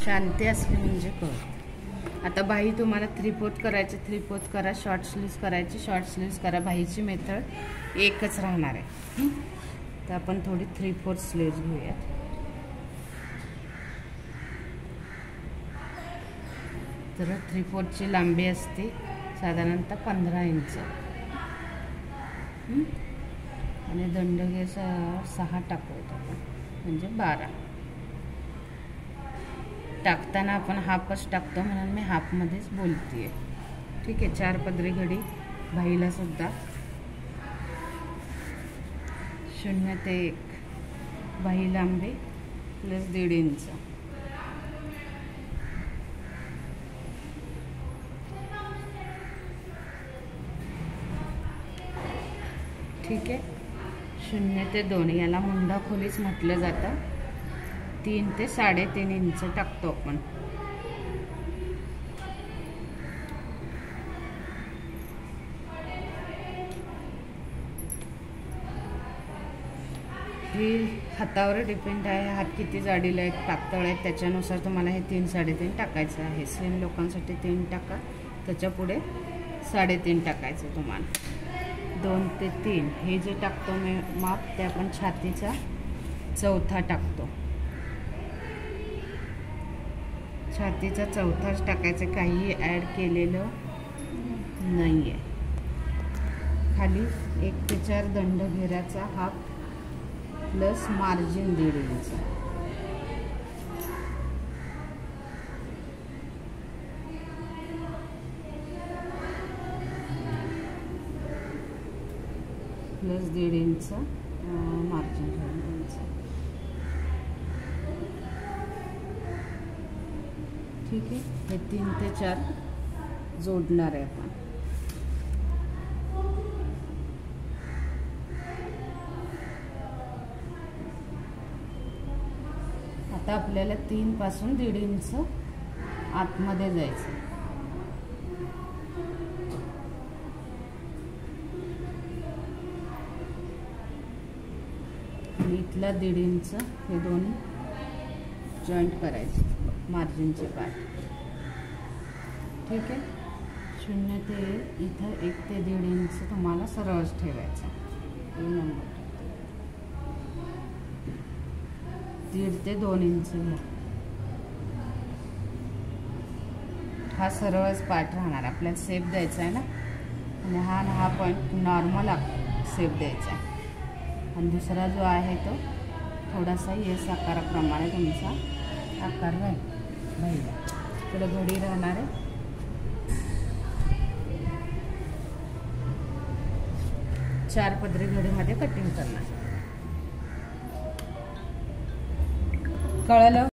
शांती असली म्हणजे कळ। आता बाही तुम्हाला 3/4 करायचे, 3/4 करा, शॉर्ट स्लीव्स करायची, शॉर्ट स्लीव्स करा। बाहीची मेथड एकच राहणार आहे। तर आपण थोडी 3/4 स्लीव्स घेऊयात। तर 3/4 ची लांबी असते साधारणतः 15 इंच आणि दंडगे 6 टाकूयात आपण, म्हणजे 12 टाकताना आपण हाफच टाकतो म्हणून मी हाफमध्येच बोलतेय। ठीक आहे। 4 पदरी घडी बाहीला सुद्धा 0 ते 1 बाही लांबी प्लस 1.5 इंच। ठीक आहे। 0 ते 2 याला मुंडा खोलीच म्हटलं जातं। 3 ते 3.5 इंच टाकतो आपण। ही हातावर डिपेंड आहे, हात किती जाडीला आहेत, पातळ आहेत, त्याच्यानुसार तुम्हाला हे 3 3.5 टाकायचं आहे। स्लिम लोकांसाठी 3 टाका, त्याच्या पुढे 3.5 टाकायचं तुम्हाला। 2 ते 3 हे जे टाकतो मी माप, ते आपण छातीचा 4था टाकतो। छातीचा 4थाच टाकायचं, काही ॲड केलेलं नाही आहे। खाली 1 ते 4 दंड घेऱ्याचा half plus margin 1.5 inch. Plus 1.5 inch margin 1.5 inch. ठीक आहे। हे 3 ते 4 जोडणार आहे आपण। आता आपल्याला 3 पासून 1.5 इंच आतमध्ये जायचं। आणि इथला 1.5 इंच हे दोन्ही जॉईंट करायचे मार्जिनचे पार्ट। ठीक आहे। 0 ते इथं 1 ते 1.5 इंच तुम्हाला सरळच ठेवायचा। 1.5 ते 2 इंच घ्या। हा सरळच पार्ट राहणार, आपल्याला सेप द्यायचा आहे ना, आणि हा पॉईंट नॉर्मल सेप द्यायचा आहे। आणि दुसरा जो आहे तो थोडासा एस आकाराप्रमाणे तुमचा आकार राहील बाहीला। पुढे घडी राहणार आहे। चार पदरी घडीमध्ये कटिंग करणार। कळलं?